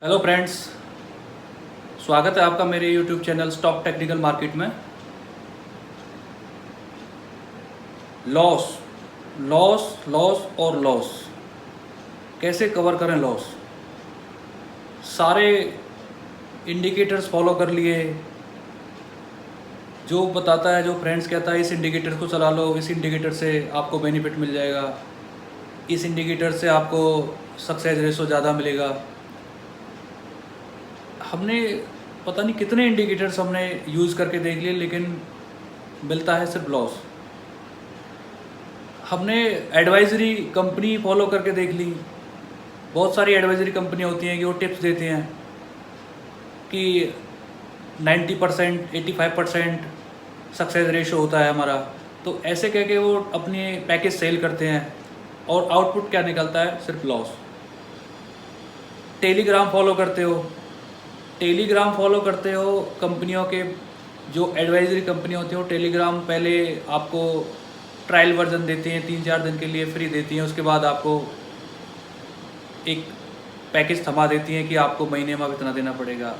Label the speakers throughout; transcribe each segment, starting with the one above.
Speaker 1: Hello friends, स्वागत है आपका मेरे YouTube channel stock technical market में। लॉस लॉस लॉस और लॉस कैसे कवर करें लॉस। सारे इंडिकेटर्स फॉलो कर लिए, जो बताता है, जो फ्रेंड्स कहता है इस इंडिकेटर को चला लो, इस इंडिकेटर से आपको बेनिफिट मिल जाएगा, इस इंडिकेटर से आपको सक्सेस रेशो ज़्यादा मिलेगा। हमने पता नहीं कितने इंडिकेटर्स हमने यूज़ करके देख लिए, लेकिन मिलता है सिर्फ लॉस। हमने एडवाइजरी कंपनी फॉलो करके देख ली। बहुत सारी एडवाइजरी कंपनियाँ होती हैं कि वो टिप्स देते हैं कि 90% 85% सक्सेस रेशो होता है हमारा, तो ऐसे कह के वो अपने पैकेज सेल करते हैं और आउटपुट क्या निकलता है? सिर्फ लॉस। टेलीग्राम फॉलो करते हो, टेलीग्राम फॉलो करते हो कंपनियों के, जो एडवाइजरी कंपनी होती है वो टेलीग्राम पहले आपको ट्रायल वर्जन देती हैं, 3-4 दिन के लिए फ्री देती हैं, उसके बाद आपको एक पैकेज थमा देती हैं कि आपको महीने में अब इतना देना पड़ेगा।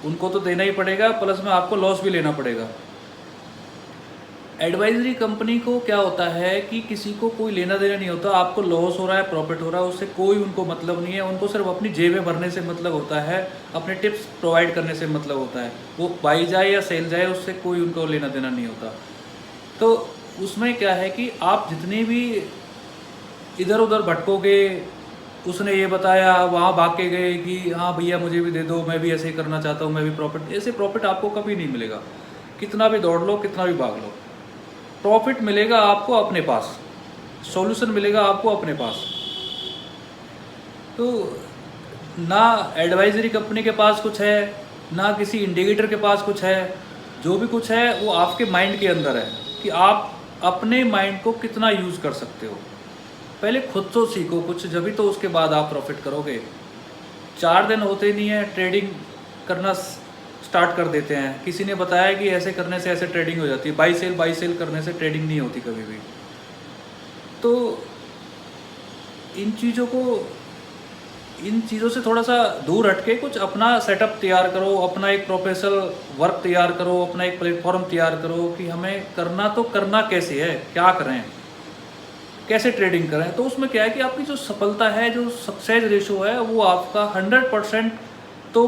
Speaker 1: उनको तो देना ही पड़ेगा, प्लस में आपको लॉस भी लेना पड़ेगा। एडवाइजरी कंपनी को क्या होता है कि किसी को कोई लेना देना नहीं होता, आपको लॉस हो रहा है प्रॉफिट हो रहा है उससे कोई उनको मतलब नहीं है। उनको सिर्फ अपनी जेबें भरने से मतलब होता है, अपने टिप्स प्रोवाइड करने से मतलब होता है। वो बाई जाए या सेल जाए उससे कोई उनको लेना देना नहीं होता। तो उसमें क्या है कि आप जितने भी इधर उधर भटकोगे, उसने ये बताया वहाँ भाग के गए कि हाँ भैया मुझे भी दे दो, मैं भी ऐसे ही करना चाहता हूँ, मैं भी प्रॉफिट, ऐसे प्रॉफिट आपको कभी नहीं मिलेगा। कितना भी दौड़ लो, कितना भी भाग लो, प्रॉफिट मिलेगा आपको अपने पास, सॉल्यूशन मिलेगा आपको अपने पास। तो ना एडवाइजरी कंपनी के पास कुछ है, ना किसी इंडिकेटर के पास कुछ है। जो भी कुछ है वो आपके माइंड के अंदर है कि आप अपने माइंड को कितना यूज़ कर सकते हो। पहले खुद तो सीखो कुछ, जब तो उसके बाद आप प्रॉफिट करोगे। 4 दिन होते नहीं है, ट्रेडिंग करना स्टार्ट कर देते हैं। किसी ने बताया कि ऐसे करने से ऐसे ट्रेडिंग हो जाती है, बाई सेल करने से ट्रेडिंग नहीं होती कभी भी। तो इन चीज़ों से थोड़ा सा दूर हटके कुछ अपना सेटअप तैयार करो, अपना एक प्रोफेशनल वर्क तैयार करो, अपना एक प्लेटफॉर्म तैयार करो कि हमें करना कैसे है, क्या करें, कैसे ट्रेडिंग करें। तो उसमें क्या है कि आपकी जो सफलता है, जो सक्सेस रेशो है, वो आपका 100% तो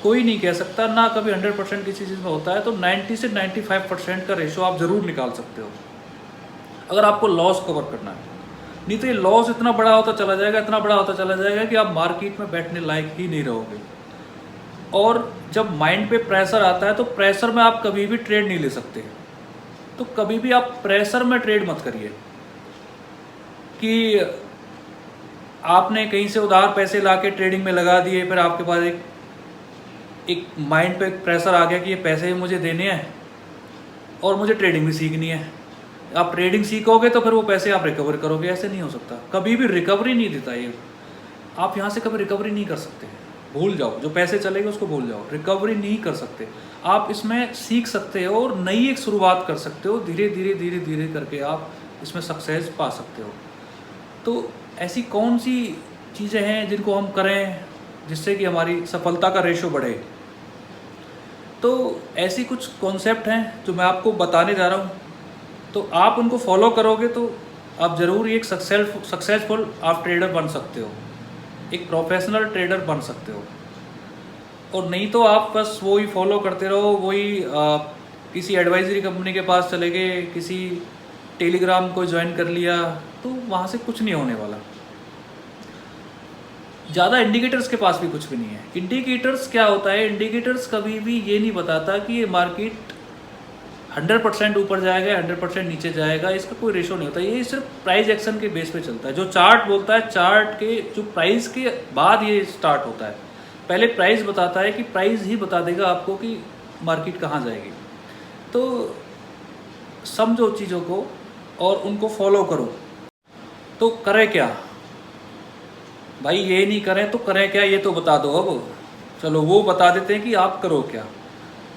Speaker 1: कोई नहीं कह सकता, ना कभी 100% किसी चीज़ में होता है। तो 90 से 95% का रेशो आप ज़रूर निकाल सकते हो अगर आपको लॉस कवर करना है। नहीं तो ये लॉस इतना बड़ा होता चला जाएगा, इतना बड़ा होता चला जाएगा कि आप मार्केट में बैठने लायक ही नहीं रहोगे। और जब माइंड पे प्रेशर आता है तो प्रेशर में आप कभी भी ट्रेड नहीं ले सकते। तो कभी भी आप प्रेशर में ट्रेड मत करिए कि आपने कहीं से उधार पैसे लाके ट्रेडिंग में लगा दिए, फिर आपके पास एक माइंड पे प्रेशर आ गया कि ये पैसे भी मुझे देने हैं और मुझे ट्रेडिंग भी सीखनी है। आप ट्रेडिंग सीखोगे तो फिर वो पैसे आप रिकवर करोगे, ऐसे नहीं हो सकता। कभी भी रिकवरी नहीं देता ये, आप यहाँ से कभी रिकवरी नहीं कर सकते। भूल जाओ, जो पैसे चलेंगे उसको भूल जाओ, रिकवरी नहीं कर सकते। आप इसमें सीख सकते हो और नई एक शुरुआत कर सकते हो, धीरे धीरे धीरे धीरे करके आप इसमें सक्सेस पा सकते हो। तो ऐसी कौन सी चीज़ें हैं जिनको हम करें जिससे कि हमारी सफलता का रेशो बढ़े? तो ऐसी कुछ कॉन्सेप्ट हैं जो मैं आपको बताने जा रहा हूँ। तो आप उनको फॉलो करोगे तो आप ज़रूर एक सक्सेसफुल आप ट्रेडर बन सकते हो, एक प्रोफेशनल ट्रेडर बन सकते हो। और नहीं तो आप बस वही फॉलो करते रहो, वही किसी एडवाइजरी कंपनी के पास चले गए, किसी टेलीग्राम को ज्वाइन कर लिया, तो वहाँ से कुछ नहीं होने वाला। ज़्यादा इंडिकेटर्स के पास भी कुछ भी नहीं है। इंडिकेटर्स क्या होता है? इंडिकेटर्स कभी भी ये नहीं बताता कि ये मार्केट 100% ऊपर जाएगा, 100% नीचे जाएगा, इसका कोई रेशो नहीं होता। ये सिर्फ प्राइस एक्शन के बेस पे चलता है। जो चार्ट बोलता है, चार्ट के जो प्राइस के बाद ये स्टार्ट होता है। पहले प्राइस बताता है कि प्राइस ही बता देगा आपको कि मार्केट कहाँ जाएगी। तो समझो चीज़ों को और उनको फॉलो करो। तो करें क्या भाई? ये नहीं करें तो करें क्या, ये तो बता दो। अब चलो वो बता देते हैं कि आप करो क्या।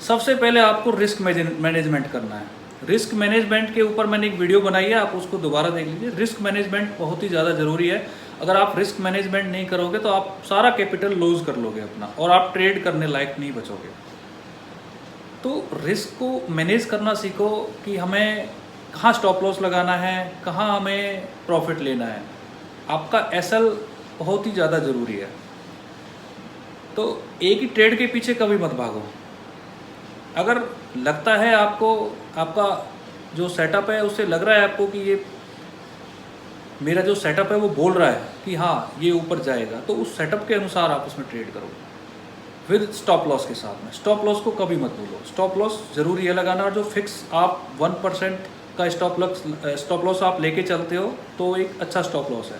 Speaker 1: सबसे पहले आपको रिस्क मैनेजमेंट करना है। रिस्क मैनेजमेंट के ऊपर मैंने एक वीडियो बनाई है, आप उसको दोबारा देख लीजिए। रिस्क मैनेजमेंट बहुत ही ज़्यादा ज़रूरी है। अगर आप रिस्क मैनेजमेंट नहीं करोगे तो आप सारा कैपिटल लूज कर लोगे अपना, और आप ट्रेड करने लायक नहीं बचोगे। तो रिस्क को मैनेज करना सीखो कि हमें कहाँ स्टॉप लॉस लगाना है, कहाँ हमें प्रॉफिट लेना है। आपका एसएल बहुत ही ज़्यादा ज़रूरी है। तो एक ही ट्रेड के पीछे कभी मत भागो। अगर लगता है आपको, आपका जो सेटअप है उससे लग रहा है आपको कि ये मेरा जो सेटअप है वो बोल रहा है कि हाँ ये ऊपर जाएगा, तो उस सेटअप के अनुसार आप उसमें ट्रेड करो विद स्टॉप लॉस के साथ में। स्टॉप लॉस को कभी मत भूलो, स्टॉप लॉस ज़रूरी है लगाना। और जो फिक्स आप 1% का स्टॉप लॉस आप लेके चलते हो तो एक अच्छा स्टॉप लॉस है।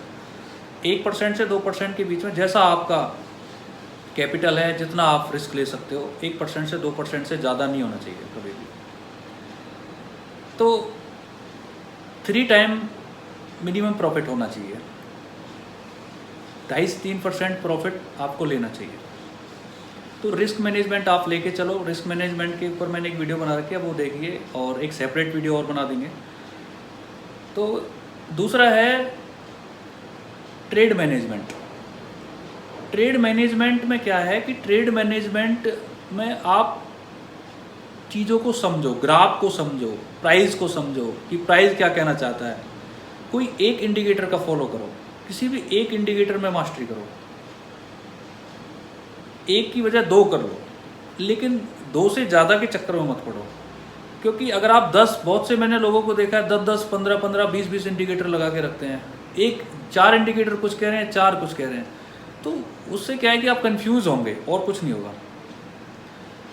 Speaker 1: 1% से 2% के बीच में, जैसा आपका कैपिटल है, जितना आप रिस्क ले सकते हो, 1% से 2% से ज़्यादा नहीं होना चाहिए कभी भी। तो 3 टाइम मिनिमम प्रॉफिट होना चाहिए, 2.5 से 3% प्रॉफिट आपको लेना चाहिए। तो रिस्क मैनेजमेंट आप लेके चलो। रिस्क मैनेजमेंट के ऊपर मैंने एक वीडियो बना रखी है, वो देखिए, और एक सेपरेट वीडियो और बना देंगे। तो दूसरा है ट्रेड मैनेजमेंट। ट्रेड मैनेजमेंट में क्या है कि ट्रेड मैनेजमेंट में आप चीज़ों को समझो, ग्राफ को समझो, प्राइस को समझो कि प्राइस क्या कहना चाहता है। कोई एक इंडिकेटर का फॉलो करो, किसी भी एक इंडिकेटर में मास्टरी करो। एक की वजह 2 कर लो, लेकिन 2 से ज़्यादा के चक्कर में मत पड़ो। क्योंकि अगर आप 10, बहुत से मैंने लोगों को देखा है 10-10, 15-15, 20-20 इंडिकेटर लगा के रखते हैं। 4 इंडिकेटर कुछ कह रहे हैं, 4 कुछ कह रहे हैं, तो उससे क्या है कि आप कंफ्यूज होंगे और कुछ नहीं होगा।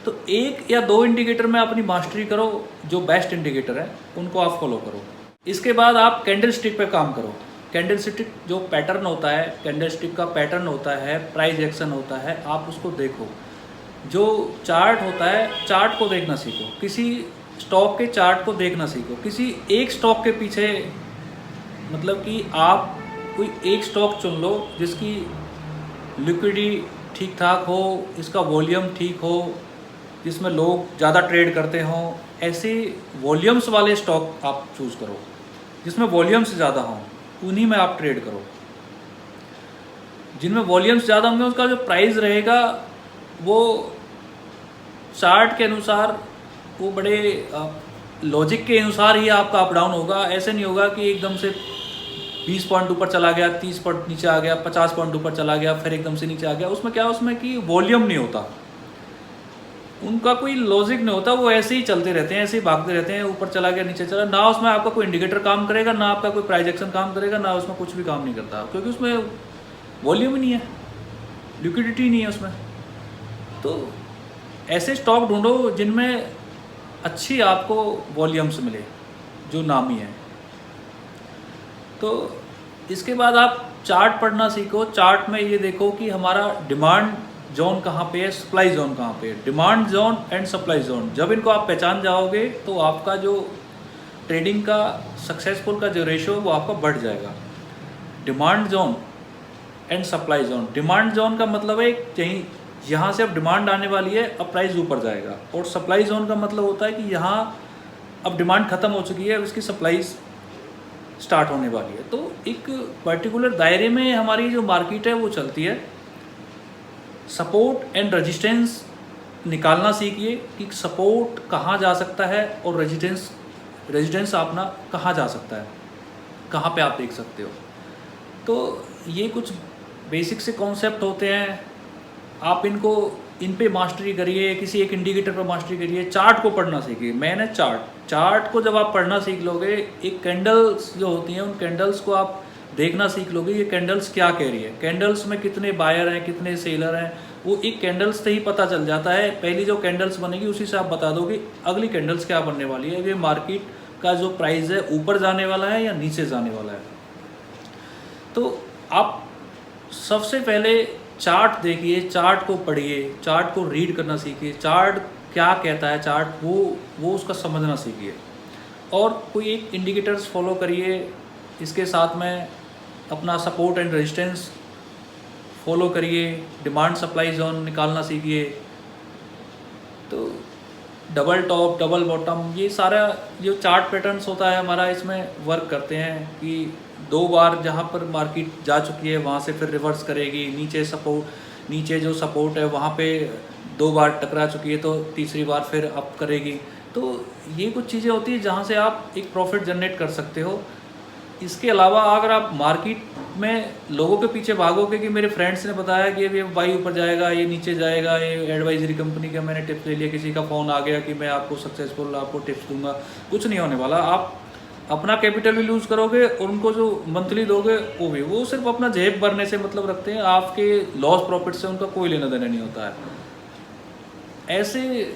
Speaker 1: तो 1 या 2 इंडिकेटर में अपनी मास्टरी करो, जो बेस्ट इंडिकेटर है उनको आप फॉलो करो। इसके बाद आप कैंडल स्टिक पे काम करो। कैंडल स्टिक जो पैटर्न होता है, कैंडल स्टिक का पैटर्न होता है, प्राइस एक्शन होता है, आप उसको देखो। जो चार्ट होता है, चार्ट को देखना सीखो, किसी स्टॉक के चार्ट को देखना सीखो। किसी एक स्टॉक के पीछे, मतलब कि आप कोई एक स्टॉक चुन लो जिसकी लिक्विडिटी ठीक ठाक हो, इसका वॉल्यूम ठीक हो, जिसमें लोग ज़्यादा ट्रेड करते हों। ऐसे वॉल्यूम्स वाले स्टॉक आप चूज़ करो, जिसमें वॉल्यूम्स ज़्यादा हों, उन्हीं में आप ट्रेड करो। जिनमें वॉल्यूम्स ज़्यादा होंगे उसका जो प्राइस रहेगा वो चार्ट के अनुसार, वो बड़े लॉजिक के अनुसार ही आपका अप डाउन होगा। ऐसे नहीं होगा कि एकदम से 20 पॉइंट ऊपर चला गया, 30 पॉइंट नीचे आ गया, 50 पॉइंट ऊपर चला गया, फिर एकदम से नीचे आ गया। उसमें क्या, उसमें कि वॉल्यूम नहीं होता, उनका कोई लॉजिक नहीं होता, वो ऐसे ही चलते रहते हैं, ऐसे ही भागते रहते हैं, ऊपर चला गया, नीचे चला। ना उसमें आपका कोई इंडिकेटर काम करेगा, ना आपका कोई प्राइस एक्शन काम करेगा, ना उसमें कुछ भी काम नहीं करता, क्योंकि उसमें वॉल्यूम ही नहीं है, लिक्विडिटी नहीं है उसमें। तो ऐसे स्टॉक ढूंढो जिनमें अच्छी आपको वॉल्यूम्स मिले, जो नामी है। तो इसके बाद आप चार्ट पढ़ना सीखो। चार्ट में ये देखो कि हमारा डिमांड जोन कहाँ पे है, सप्लाई जोन कहाँ पे है। Demand zone and supply zone, जब इनको आप पहचान जाओगे तो आपका जो ट्रेडिंग का सक्सेसफुल का जो रेशो वो आपका बढ़ जाएगा। Demand zone and supply zone. Demand zone का मतलब है कहीं यहाँ से अब डिमांड आने वाली है, अब प्राइस ऊपर जाएगा। और सप्लाई जोन का मतलब होता है कि यहाँ अब डिमांड ख़त्म हो चुकी है, अब इसकी सप्लाई स्टार्ट होने वाली है। तो एक पर्टिकुलर दायरे में हमारी जो मार्केट है वो चलती है। सपोर्ट एंड रेजिस्टेंस निकालना सीखिए कि सपोर्ट कहाँ जा सकता है और रेजिस्टेंस अपना कहाँ जा सकता है, कहाँ पे आप देख सकते हो। तो ये कुछ बेसिक से कॉन्सेप्ट होते हैं, आप इन पे मास्टरी करिए, किसी एक इंडिकेटर पर मास्टरी करिए। चार्ट को पढ़ना सीखिए। मैंने चार्ट को जब आप पढ़ना सीख लोगे, एक कैंडल्स जो होती हैं उन कैंडल्स को आप देखना सीख लोगे, ये कैंडल्स क्या कह रही है, कैंडल्स में कितने बायर हैं, कितने सेलर हैं, वो एक कैंडल्स से ही पता चल जाता है। पहली जो कैंडल्स बनेगी उसी से आप बता दोगे अगली कैंडल्स क्या बनने वाली है, ये मार्केट का जो प्राइस है ऊपर जाने वाला है या नीचे जाने वाला है। तो आप सबसे पहले चार्ट देखिए, चार्ट को पढ़िए, चार्ट को रीड करना सीखिए, चार्ट क्या कहता है, चार्ट वो उसका समझना सीखिए। और कोई एक इंडिकेटर्स फॉलो करिए, इसके साथ में अपना सपोर्ट एंड रेजिस्टेंस फॉलो करिए, डिमांड सप्लाई जोन निकालना सीखिए। तो डबल टॉप, डबल बॉटम, ये सारा जो चार्ट पैटर्न्स होता है हमारा, इसमें वर्क करते हैं कि 2 बार जहाँ पर मार्केट जा चुकी है वहाँ से फिर रिवर्स करेगी, नीचे जो सपोर्ट है वहाँ पे 2 बार टकरा चुकी है तो तीसरी बार फिर अप करेगी। तो ये कुछ चीज़ें होती है जहाँ से आप एक प्रॉफिट जनरेट कर सकते हो। इसके अलावा अगर आप मार्केट में लोगों के पीछे भागोगे कि मेरे फ्रेंड्स ने बताया कि ये बाई ऊपर जाएगा, ये नीचे जाएगा, ये एडवाइजरी कंपनी का मैंने टिप्स ले लिया, किसी का फ़ोन आ गया कि मैं आपको सक्सेसफुल आपको टिप्स दूंगा, कुछ नहीं होने वाला। आप अपना कैपिटल भी लूज़ करोगे और उनको जो मंथली दोगे वो सिर्फ अपना जेब भरने से मतलब रखते हैं, आपके लॉस प्रॉफिट से उनका कोई लेना देना नहीं होता है। ऐसे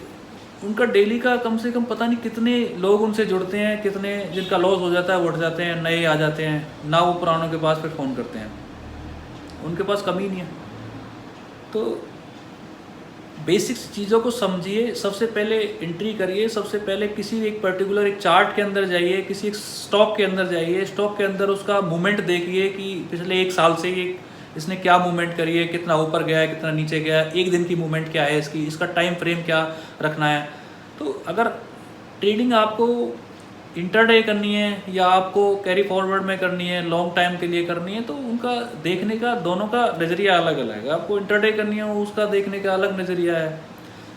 Speaker 1: उनका डेली का कम से कम पता नहीं कितने लोग उनसे जुड़ते हैं, कितने जिनका लॉस हो जाता है वो उठ जाते हैं, नए आ जाते हैं ना, वो पुरानों के पास फिर फ़ोन करते हैं, उनके पास कमी नहीं है। तो बेसिक्स चीज़ों को समझिए, सबसे पहले एंट्री करिए, सबसे पहले किसी एक पर्टिकुलर एक चार्ट के अंदर जाइए, किसी एक स्टॉक के अंदर जाइए, स्टॉक के अंदर उसका मूवमेंट देखिए कि पिछले 1 साल से इसने क्या मूवमेंट करी है, कितना ऊपर गया है, कितना नीचे गया है, एक दिन की मूवमेंट क्या है इसका टाइम फ्रेम क्या रखना है। तो अगर ट्रेडिंग आपको इंटरडे करनी है या आपको कैरी फॉरवर्ड में करनी है, लॉन्ग टाइम के लिए करनी है, तो उनका देखने का दोनों का नज़रिया अलग अलग है। आपको इंटरडे करनी है उसका देखने का अलग नज़रिया है,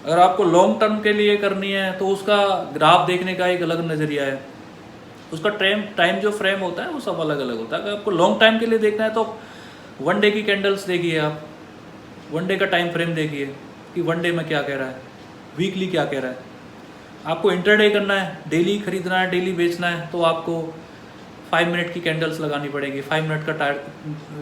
Speaker 1: अगर आपको लॉन्ग टर्म के लिए करनी है तो उसका ग्राफ देखने का एक अलग नज़रिया है, उसका टाइम जो फ्रेम होता है वो सब अलग अलग होता है। अगर आपको लॉन्ग टाइम के लिए देखना है तो 1 डे की कैंडल्स देखिए, आप 1 डे का टाइम फ्रेम देखिए कि 1 डे में क्या कह रहा है, वीकली क्या कह रहा है। आपको इंटरडे करना है, डेली खरीदना है, डेली बेचना है, तो आपको 5 मिनट की कैंडल्स लगानी पड़ेगी, 5 मिनट का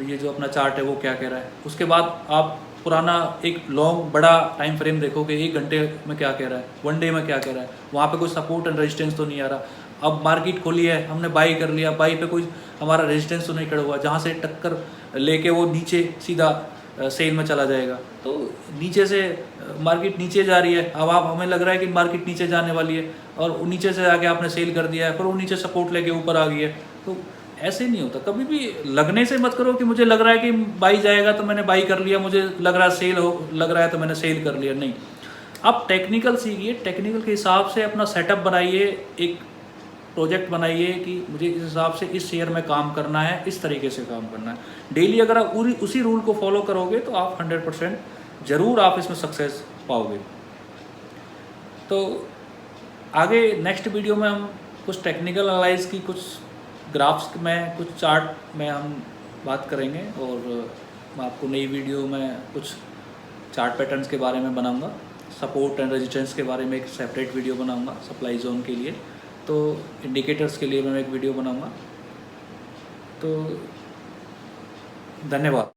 Speaker 1: ये जो अपना चार्ट है वो क्या कह रहा है। उसके बाद आप पुराना एक लॉन्ग बड़ा टाइम फ्रेम देखोगे, 1 घंटे में क्या कह रहा है, 1 डे में क्या कह रहा है, वहाँ पे कोई सपोर्ट एंड रेजिस्टेंस तो नहीं आ रहा। अब मार्केट खोली है, हमने बाई कर लिया, बाई पे कोई हमारा रेजिस्टेंस तो नहीं खड़ा हुआ, जहाँ से टक्कर लेके वो नीचे सीधा सेल में चला जाएगा। तो नीचे से मार्केट नीचे जा रही है, अब आप हमें लग रहा है कि मार्केट नीचे जाने वाली है और नीचे से आके आपने सेल कर दिया है, फिर वो नीचे सपोर्ट लेके ऊपर आ गई है। तो ऐसे नहीं होता, कभी भी लगने से मत करो कि मुझे लग रहा है कि बाई जाएगा तो मैंने बाई कर लिया, मुझे लग रहा है लग रहा है तो मैंने सेल कर लिया। नहीं, आप टेक्निकल सीखिए, टेक्निकल के हिसाब से अपना सेटअप बनाइए, एक प्रोजेक्ट बनाइए कि मुझे इस हिसाब से इस शेयर में काम करना है, इस तरीके से काम करना है। डेली अगर आप उसी रूल को फॉलो करोगे तो आप 100% ज़रूर आप इसमें सक्सेस पाओगे। तो आगे नेक्स्ट वीडियो में हम कुछ टेक्निकल एनालाइज की, कुछ ग्राफ्स में, कुछ चार्ट में हम बात करेंगे, और मैं आपको नई वीडियो में कुछ चार्ट पैटर्न्स के बारे में बनाऊंगा, सपोर्ट एंड रेजिस्टेंस के बारे में एक सेपरेट वीडियो बनाऊंगा, सप्लाई जोन के लिए, तो इंडिकेटर्स के लिए मैं एक वीडियो बनाऊंगा। तो धन्यवाद।